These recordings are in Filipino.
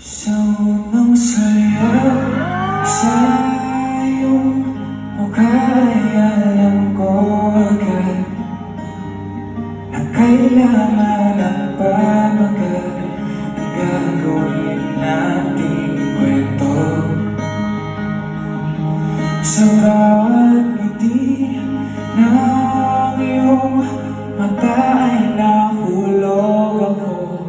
Sa unang saya sa iyong mukha ay alam ko agad na kailangan ng pamagal ang gagawin nating kwento. Sa bawat ngiti ng iyong mata ay nahulog ako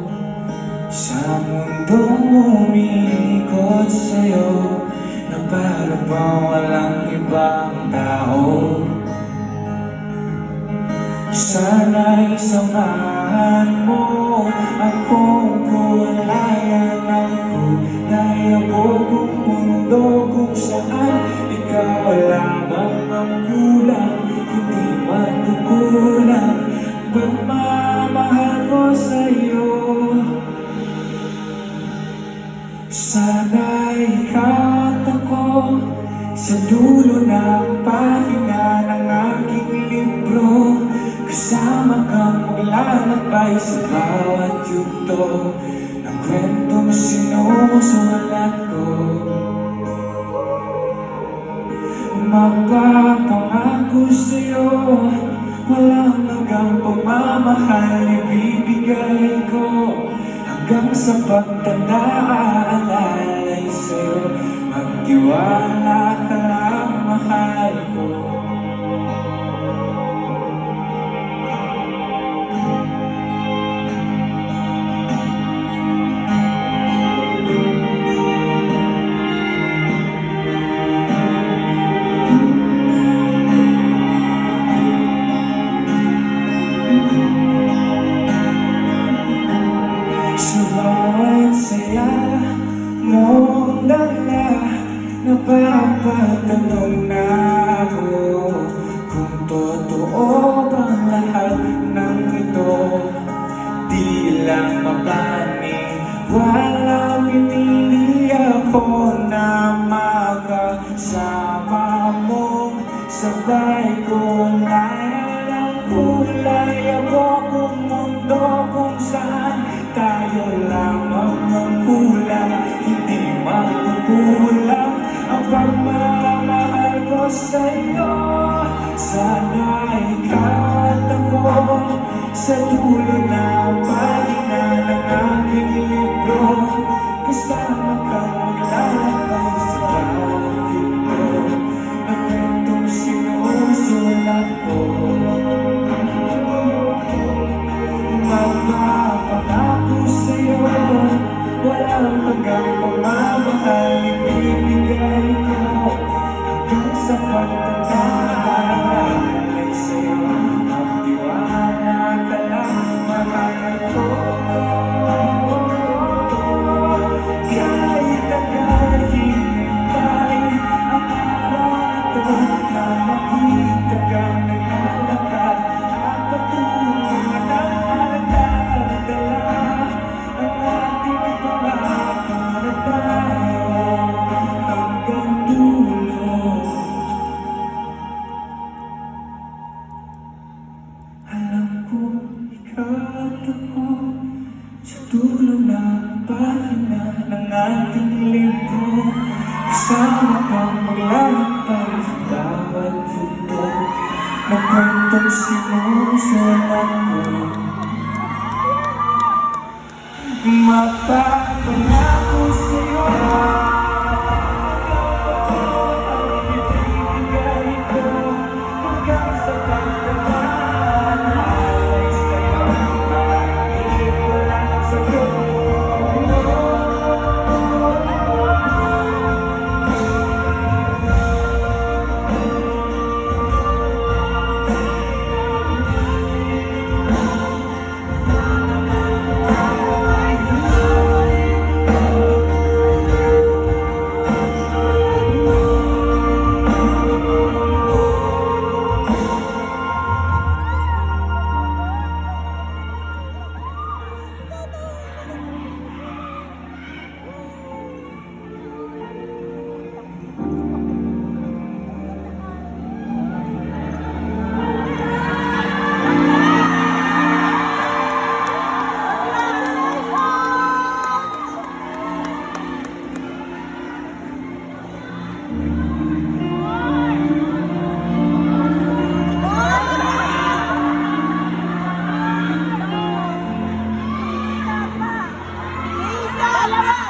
sa mundong umiikot sa'yo na para bang walang ibang tao. Sana'y samahan mo akong kulayan ng kulay ang buong mundo kung saan ikaw lamang ang kulang, hindi magkukulang pagmamahal ko sa'yo. Sana'y ikaw at ako sa dulo ng pahina ng aking libro, kasama kang maglalakbay sa bawat yugto ng kwentong sinusulat ko. Magpapangako sa'yo, walang hanggang pagmamahal ibibigay ko, hanggang sa pagtanda aalalay sa'yo, magtiwala ka lang, mahal ko. Sa bawat saya mong dala, napapatanong na ako kung totoo bang lahat ng ito. Di lang mapaniwala, pinili ako na makasama mong sabay kulay ng kulay ang buong mundo kung saan tayo lamang ang kulang, hindi magkukulang ang pagmamahal ko sa'yo. Sana ikaw at ako sa dulo ng pahina ng aking libro, kasama kang maglalakbay sa bawat yugto ng kwentong sinusulat ko. Magpapangako sa'yo, walang hanggang pagmamahal ibibigay ko, hanggang sa pagtanda aalalay sa'yo, magtiwala ka lang, mahal ko. Kahit tagal hinintay ang araw ito na makita kang naglalakad at patuloy na sa dulo ng pahina ng ating libro, kasama kang maglalakbay sa bawat yugto ng kwentong sinusulat ko. Magpapangako sa'yo, ang ibibigay ko, hanggang sa pagtanda aalalay sa'yo, iiwanan sa'yo. Dalawa!